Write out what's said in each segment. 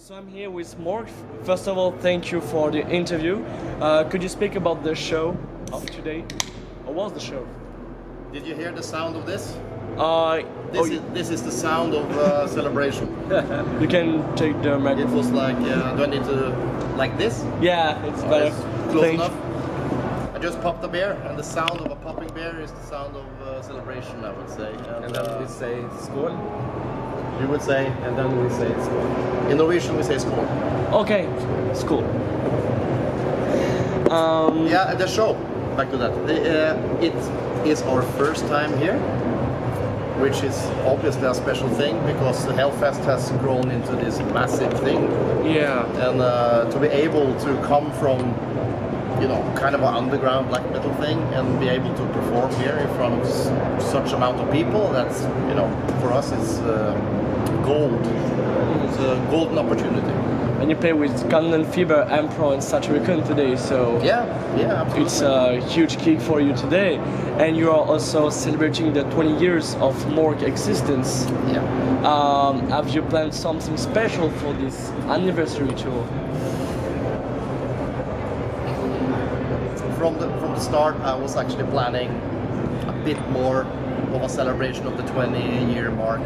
So I'm here with Mork. First of all, thank you for the interview. Could you speak about the show of today? Or was the show? Did you hear the sound of this? This is the sound of celebration. You can take the It microphone. was like, do I need to, like this? Yeah, it's better. Close Thank enough. I just popped a beer, and the sound of a popping beer is the sound of celebration, I would say. And then we say skål. You would say, And then we say skål. in Norwegian we say skål. Okay, it's cool. Yeah, the show. Back to that. It is our first time here, which is obviously a special thing because the Hellfest has grown into this massive thing, Yeah. and to be able to come from, you know, kind of an underground black metal thing and be able to perform here in front of such amount of people, that's, you know, for us it's gold. It's a golden opportunity. And you play with Cannon Fever, Emperor and Satyricon today, so Yeah, absolutely. it's a huge kick for you today. And you are also celebrating the 20 years of Mork existence. Yeah. Have you planned something special for this anniversary tour? From the start, I was actually planning a bit more of a celebration of the 20-year mark,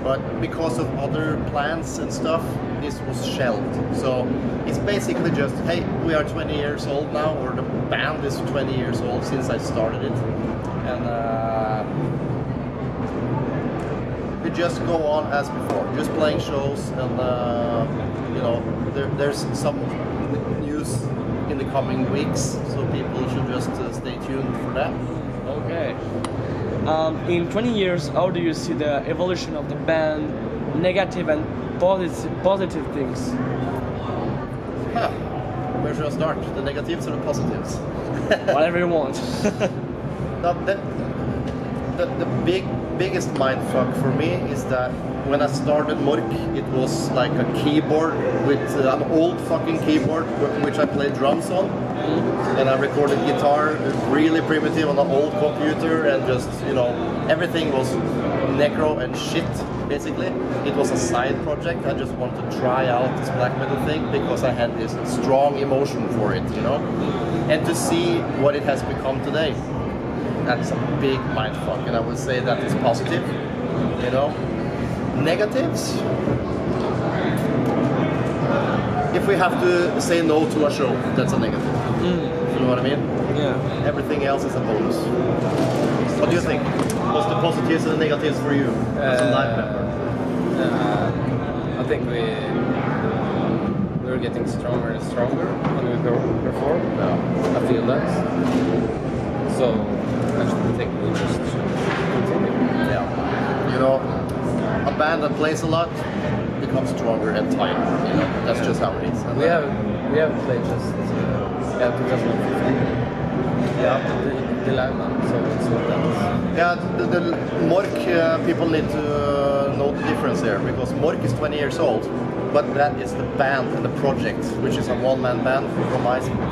but because of other plans and stuff, this was shelved. So it's basically just, hey, we are 20 years old now, or the band is 20 years old since I started it, and we just go on as before, just playing shows, and you know, there's some news in the coming weeks, so people should just stay tuned for that. Okay. In 20 years, how do you see the evolution of the band, negative and positive things? Huh. Where should I start? The negatives or the positives? Whatever you want. Now, the biggest mindfuck for me is that when I started Mork, it was like a keyboard with an old fucking keyboard which I played drums on, and I recorded guitar really primitive on an old computer, and just, you know, everything was necro and shit basically. It was a side project. I just wanted to try out this black metal thing because I had this strong emotion for it, you know, and to see what it has become today. That's a big mindfuck, and I would say that is positive, you know. Negatives? If we have to say no to a show, that's a negative. You know what I mean? Yeah. Everything else is a bonus. What do you think? What's the positives and the negatives for you as a live member? I think we're getting stronger and stronger when we perform. I feel that. So I think we just should continue. Yeah. You know, a band that plays a lot becomes stronger and tighter. You know, that's just how it is. And We have played just 2015. yeah. The live man, so it's not that. Yeah, the Mork, people need to know the difference there, because Mork is 20 years old, but that is the band and the project, which is a one-man band from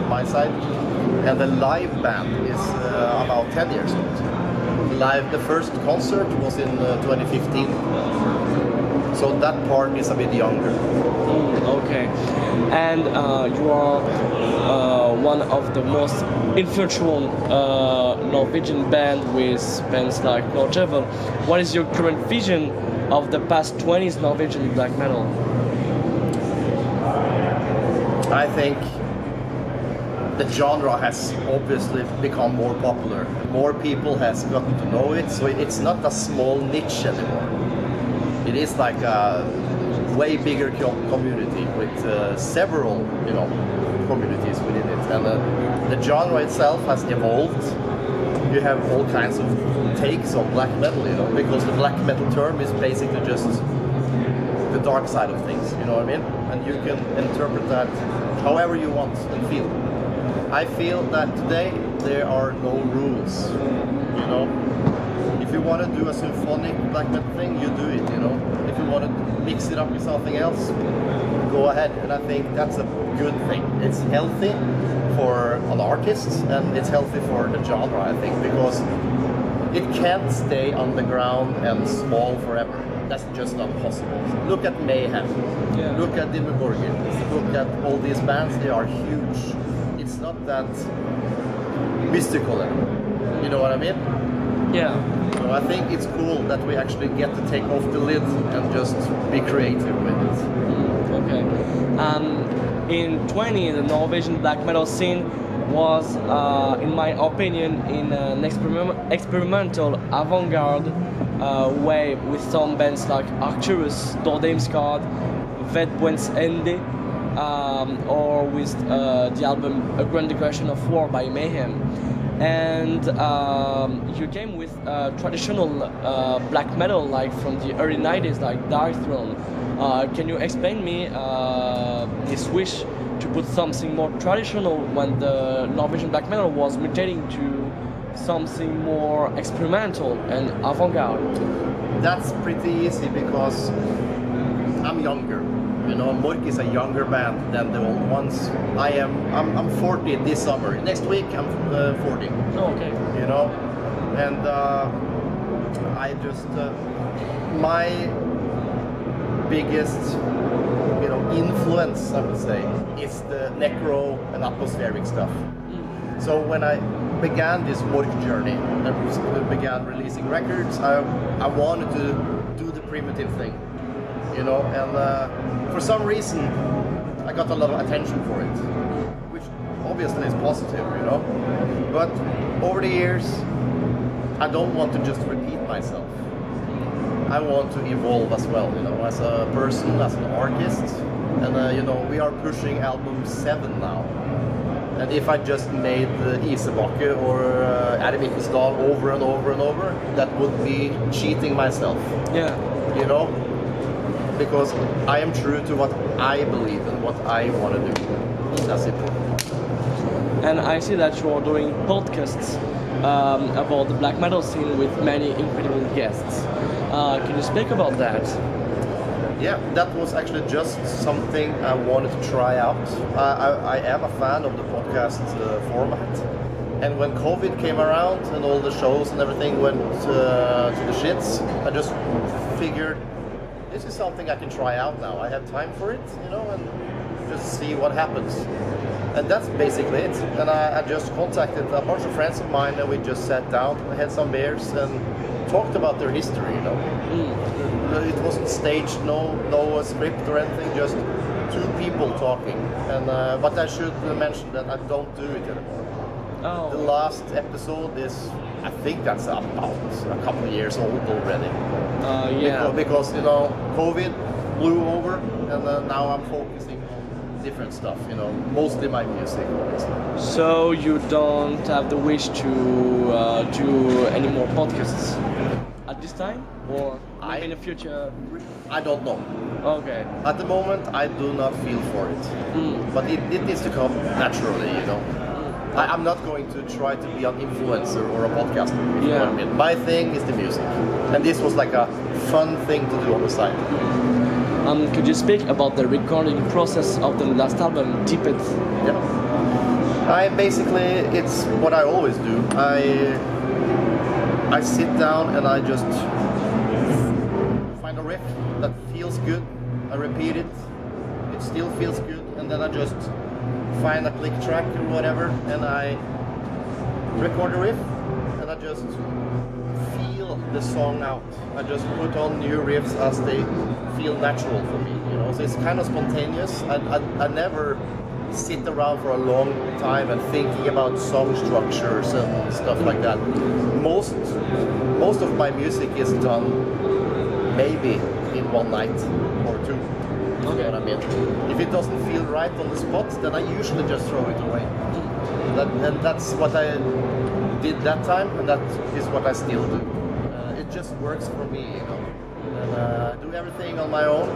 my side, and the live band is about 10 years old. The first concert was in 2015, so that part is a bit younger. Okay. And you are one of the most influential Norwegian band with bands like Norwegian. What is your current vision of the past 20s Norwegian black metal? I think the genre has obviously become more popular. More people has gotten to know it, so it's not a small niche anymore. It is like a way bigger community with several, you know, communities within it, and the genre itself has evolved. You have all kinds of takes on black metal, you know, because the black metal term is basically just the dark side of things, you know what I mean? And you can interpret that however you want and feel. I feel that today there are no rules, you know. If you want to do a symphonic black metal thing, you do it, you know. If you want to mix it up with something else, go ahead. And I think that's a good thing. It's healthy for an artist, and it's healthy for the genre, I think, because it can't stay underground and small forever. that's just not possible. Look at Mayhem. Yeah. Look at Dimmu Borgir. Look at all these bands. They are huge. It's not that mystical anymore. You know what I mean? Yeah. So I think it's cool that we actually get to take off the lid and just be creative with it. Okay. In 20, the Norwegian black metal scene was, in my opinion, in an experimental avant-garde way, with some bands like Arcturus, Dordheimskad, Vedbwens Ende, or with the album A Grand Declaration of War by Mayhem. And you came with traditional black metal, like from the early 90s, like Dark Throne. Can you explain me this wish to put something more traditional when the Norwegian black metal was mutating to something more experimental and avant-garde? That's pretty easy because I'm younger. You know, Mork is a younger band than the old ones. I'm 40 this summer. Next week I'm 40. Oh, okay. You know, and I just my biggest influence, I would say, is the necro and atmospheric stuff. So when I began this Mork journey and began releasing records, I wanted to do the primitive thing, you know, and for some reason I got a lot of attention for it, which obviously is positive, you know, but over the years I don't want to just repeat myself. I want to evolve as well, you know, as a person, as an artist, and you know, we are pushing album 7 now. And if I just made Isebakke or Ervikensdal over and over and over, that would be cheating myself. Yeah. You know, because I am true to what I believe and what I want to do. That's important. And I see that you are doing podcasts about the black metal scene with many incredible guests. Can you speak about that? Yeah, that was actually just something I wanted to try out. I am a fan of the podcast format. And when COVID came around and all the shows and everything went to the shits, I just figured this is something I can try out now. I have time for it, you know, and just see what happens. And that's basically it. And I just contacted a bunch of friends of mine and we just sat down, had some beers and talked about their history, you know. It wasn't staged, no script or anything, just two people talking. And but I should mention that I don't do it anymore. Oh. The last episode is, I think that's about a couple of years old already. Yeah. Because you know, COVID blew over, and now I'm focusing on different stuff. You know, mostly my music, obviously. So you don't have the wish to do any more podcasts at this time, or maybe in the future? I don't know. Okay. At the moment, I do not feel for it. But it needs to come naturally, you know. I'm not going to try to be an influencer or a podcaster. You know what I mean? My thing is the music. And this was like a fun thing to do on the side. Could you speak about the recording process of the last album, Deep It? Yeah. It's what I always do. I sit down and I just find a riff that feels good. I repeat it. It still feels good. And then I just find a click track or whatever, and I record a riff, and I just feel the song out. I just put on new riffs as they feel natural for me, you know. So it's kind of spontaneous. I never sit around for a long time and thinking about song structures and stuff like that. Most of my music is done maybe in one night or two. You know what I mean? If it doesn't feel right on the spot, then I usually just throw it away. And that's what I did that time, and that is what I still do. It just works for me, you know. And I do everything on my own.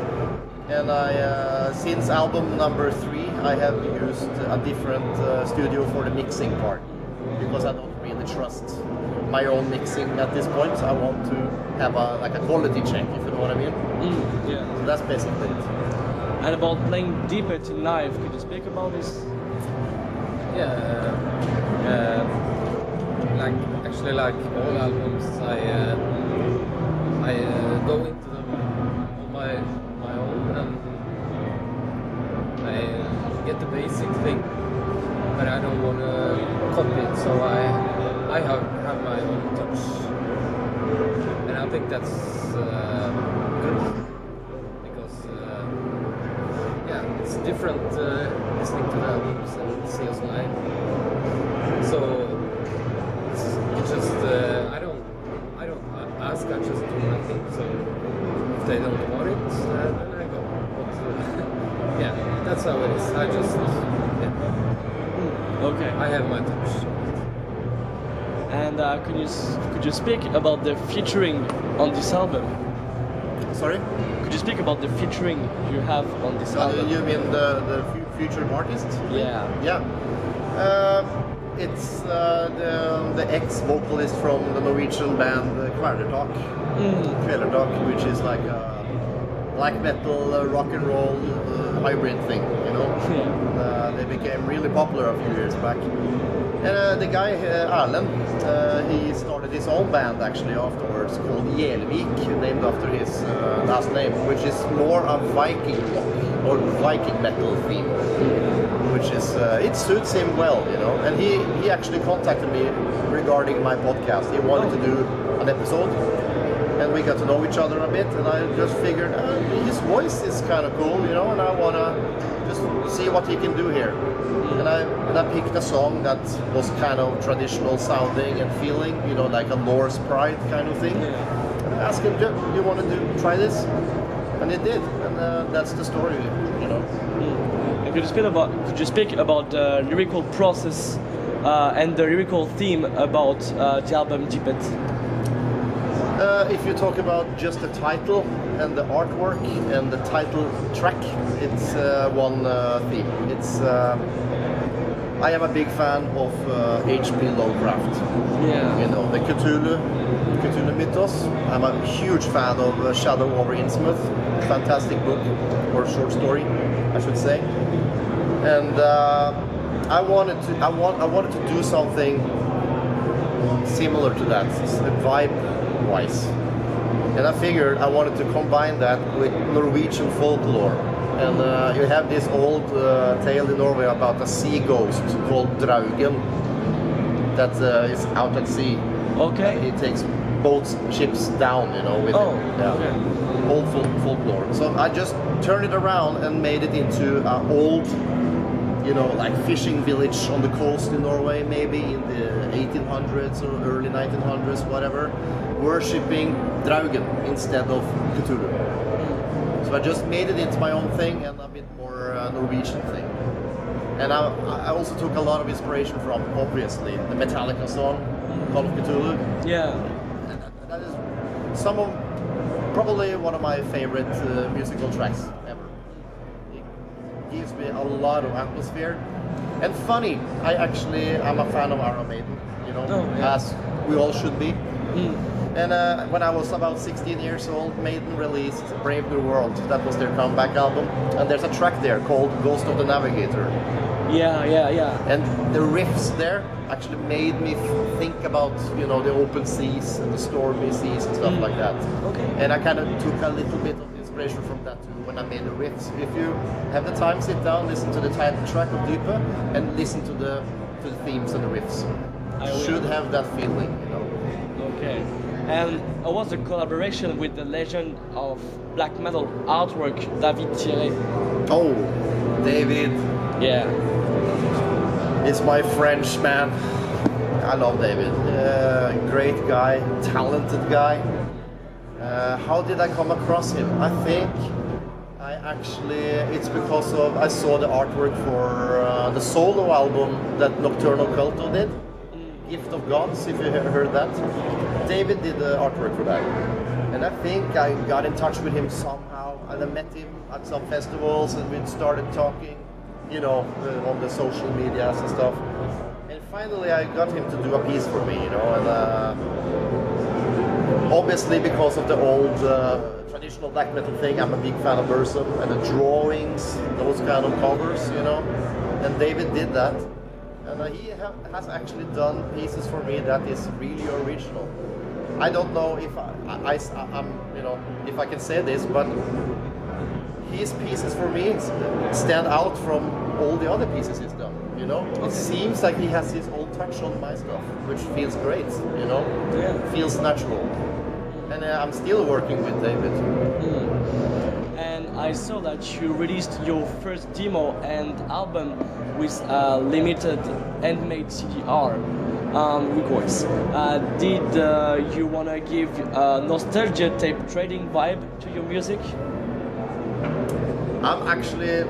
And since album number 3, I have used a different studio for the mixing part, because I don't really trust my own mixing at this point. I want to have a quality check, if you know what I mean. Yeah. So that's basically it. And about playing Deep It in live, could you speak about this? Yeah, like all albums, I go into them get the basic thing, but I don't want to copy it. So I have my own touch, and I think that's good because yeah, it's different listening to the albums and see us live. So it's just I don't ask, I just do my thing. So if they don't want it, then I go. But yeah, that's how it is. I just Okay. I have my touch. And could you speak about the featuring on this album? Sorry? Could you speak about the featuring you have on this album? You mean the future artist? Yeah. Yeah. It's the ex-vocalist from the Norwegian band Kvelertak, which is like a black metal, rock and roll hybrid thing, you know. Yeah. They became really popular a few years back. And the guy Erlend, he started his own band actually afterwards called Jelvik, named after his last name, which is more a Viking rock or Viking metal theme. Which is it suits him well, you know. And he actually contacted me regarding my podcast. He wanted to do an episode, and we got to know each other a bit. And I just figured his voice is kind of cool, you know, and I wanna just see what he can do here. And I picked a song that was kind of traditional sounding and feeling, you know, like a Norse pride kind of thing. And I asked him, "Do you want to try this?" And he did, and that's the story, you know. And could you speak about the lyrical process and the lyrical theme about the album Deep It? If you talk about just the title and the artwork and the title track, it's one theme. It's I am a big fan of H.P. Lovecraft. Yeah. You know, the Cthulhu mythos. I'm a huge fan of Shadow over Innsmouth. Fantastic book, or short story, I should say. And I wanted to do something similar to that, vibe-wise. And I figured I wanted to combine that with Norwegian folklore. And you have this old tale in Norway about a sea ghost called Draugen that is out at sea. Okay. He takes boats, ships down, you know, with him. Yeah. Okay. Old folklore. So I just turned it around and made it into an old, you know, like fishing village on the coast in Norway, maybe in the 1800s or early 1900s, whatever, worshipping Draugen instead of Cthulhu. So I just made it into my own thing and a bit more Norwegian thing. And I also took a lot of inspiration from, obviously, the Metallica song, Call of Cthulhu. Yeah. And that is probably one of my favorite musical tracks ever. It gives me a lot of atmosphere. And funny, I'm a fan of Iron Maiden, you know, as we all should be. And when I was about 16 years old, Maiden released Brave New World. That was their comeback album. And there's a track there called Ghost of the Navigator. Yeah. And the riffs there actually made me think about, you know, the open seas and the stormy seas and stuff like that. Okay. And I kind of took a little bit of inspiration from that too when I made the riffs. If you have the time, sit down, listen to the title track of Dype, and listen to the themes and the riffs. You should have that feeling, you know. Okay. And it was a collaboration with the legend of black metal artwork, David Thierry. Oh, David. Yeah. He's my French man. I love David. Great guy, talented guy. How did I come across him? I think it's because I saw the artwork for the solo album that Nocturnal Culto did. Gift of Gods, if you have heard that. David did the artwork for that. And I think I got in touch with him somehow. And I met him at some festivals and we started talking, you know, on the social medias and stuff. And finally I got him to do a piece for me, you know. And obviously because of the old traditional black metal thing, I'm a big fan of Burzum and the drawings, those kind of covers, you know. And David did that. And he has actually done pieces for me that is really original. I don't know if I'm, you know, if I can say this, but his pieces for me stand out from all the other pieces he's done. You know, it seems like he has his own touch on my stuff, which feels great. You know, feels natural. And I'm still working with David. And I saw that you released your first demo and album with limited handmade CDR records. Did you want to give nostalgia tape trading vibe to your music? I'm actually,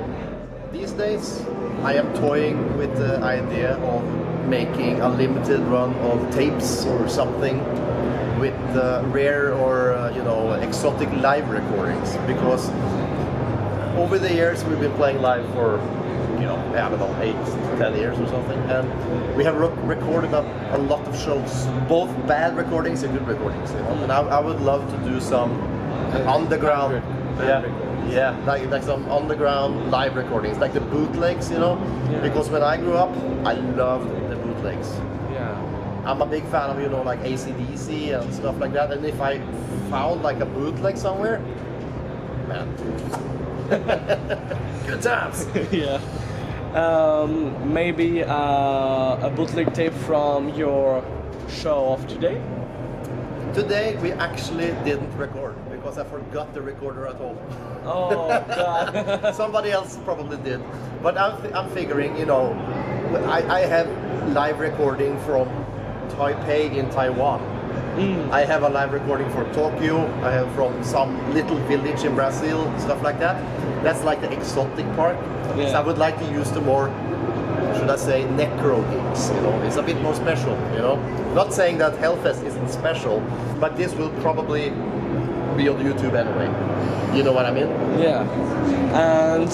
these days, I am toying with the idea of making a limited run of tapes or something with rare or you know, exotic live recordings, because over the years we've been playing live for, you know, I don't know, 8 to 10 years or something, and we have recorded a lot of shows, both bad recordings and good recordings, you know? And I would love to do some underground, like some underground live recordings, like the bootlegs, you know, because when I grew up, I loved the bootlegs. I'm a big fan of, you know, like AC/DC and stuff like that. And if I found like a bootleg somewhere, man, good times. Maybe a bootleg tape from your show of today? Today we actually didn't record because I forgot the recorder at home. Oh, God. Somebody else probably did. But I'm figuring, you know, I have live recording from Taipei in Taiwan. I have a live recording for Tokyo. I have from some little village in Brazil, stuff like that. That's like the exotic part. So I would like to use the more, should I say, necro gigs, you know. It's a bit more special, you know. Not saying that Hellfest isn't special, but this will probably be on YouTube anyway. You know what I mean? Yeah. And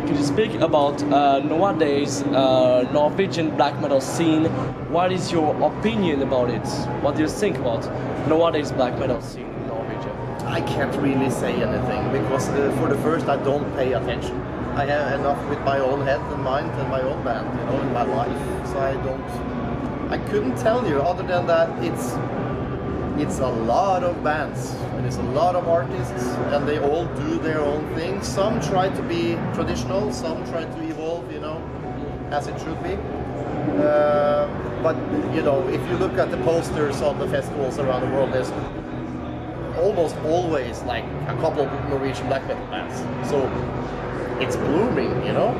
could you speak about nowadays Norwegian black metal scene? What is your opinion about it? What do you think about nowadays black metal scene in Norwegian? I can't really say anything because for the first I don't pay attention. I have enough with my own head and mind and my own band, you know, in my life. So I couldn't tell you other than that it's a lot of bands and it's a lot of artists and they all do their own thing. Some try to be traditional, some try to evolve, you know, as it should be. But you know, if you look at the posters on the festivals around the world, there's almost always like a couple of Norwegian black metal bands. So it's blooming, you know.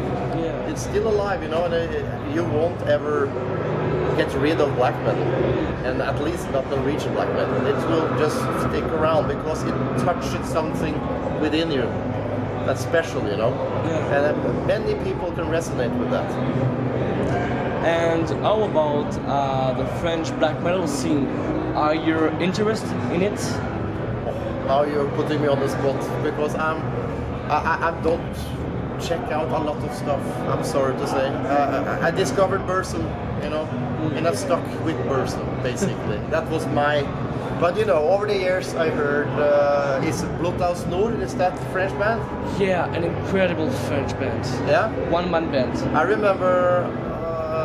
It's still alive, you know, and you won't ever get rid of black metal, and at least not Norwegian black metal. It will just stick around because it touches something within you that's special, you know. And many people can resonate with that. And how about the French black metal scene? Are you interested in it? Now you're putting me on the spot because I don't check out a lot of stuff. I'm sorry to say. I discovered Bursum, you know, and I've stuck with Bursum basically. That was my. But you know, over the years I heard is it Bluthaus Nord? Is that French band? Yeah, an incredible French band. Yeah, one-man band. I remember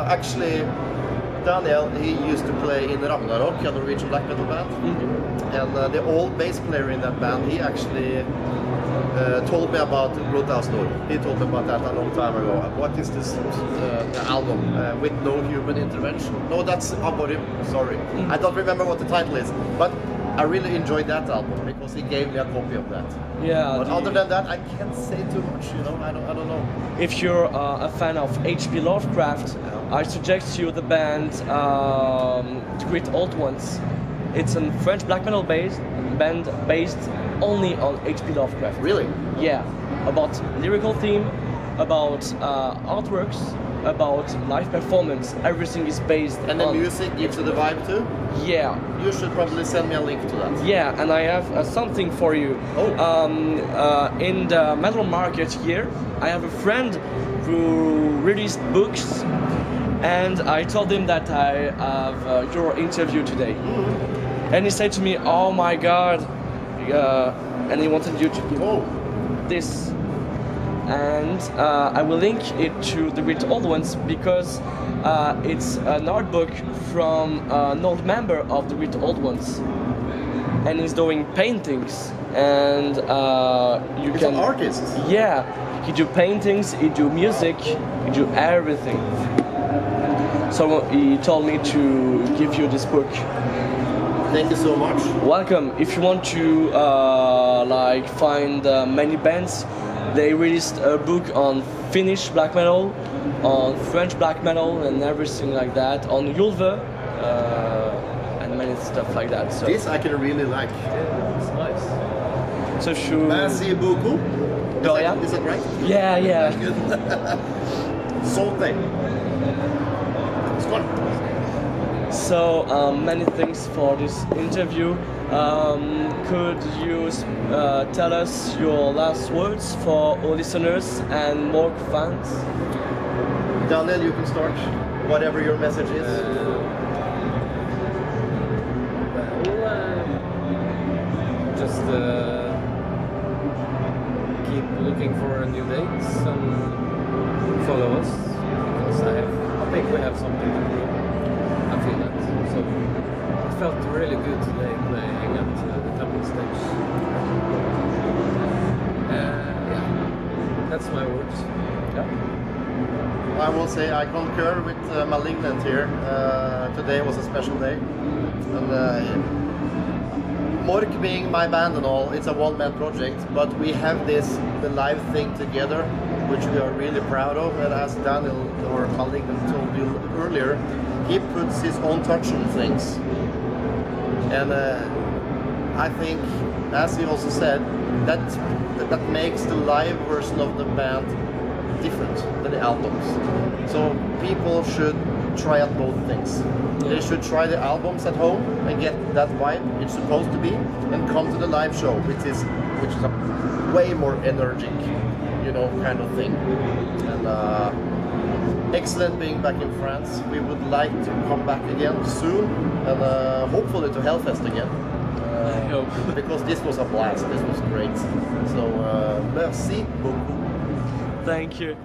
actually Daniel. He used to play in Ragnarok, a Norwegian black metal band, and the old bass player in that band. He actually told me about Bluthaus Nord. He told me about that a long time ago. What is this album with no human intervention? No, that's Aborim. Sorry, I don't remember what the title is, but I really enjoyed that album because he gave me a copy of that. Yeah. But other than that, I can't say too much. You know, I don't know. If you're a fan of H.P. Lovecraft, I suggest you the band The Great Old Ones. It's a French black metal band based only on H.P. Lovecraft. Really? Yeah. About lyrical theme, about artworks, about live performance. Everything is based and on... the music gives you the vibe too? Yeah. You should probably send me a link to that. Yeah, and I have something for you. In the metal market here, I have a friend who released books, and I told him that I have your interview today. And he said to me, "Oh my God," and he wanted you to give this. And I will link it to The Great Old Ones because it's an art book from an old member of The Great Old Ones, and he's doing paintings and you He's can. an artist. Yeah, he do paintings, he do music, he do everything. So he told me to give you this book. Thank you so much. Welcome. If you want to like find many bands, they released a book on Finnish black metal, on French black metal, and everything like that. On Yulve, and many stuff like that. So This I can really like. Yeah, it's nice. so should Merci beaucoup. Dorian? Is that right? Yeah, yeah. Good. Salty. It's fun. So many thanks for this interview. Could you tell us your last words for our listeners and Mork fans? Daniel, you can start. Whatever your message is. Just keep looking for new dates and follow us because I think we have something to prove. I feel that. So it felt really good today playing at the Temple stage. Yeah, that's my words. I will say I concur with Malignant here. Today was a special day. And Mork being my band and all, it's a one-man project, but we have the live thing together, which we are really proud of. And as Daniel or Malignant told you earlier, he puts his own touch on things. And I think, as he also said, that makes the live version of the band different than the albums. So people should try out both things. They should try the albums at home and get that vibe it's supposed to be, and come to the live show, which is a way more energetic, kind of thing. And excellent being back in France. We would like to come back again soon, and hopefully to Hellfest again. I hope. Because this was a blast. This was great. So merci beaucoup. Thank you.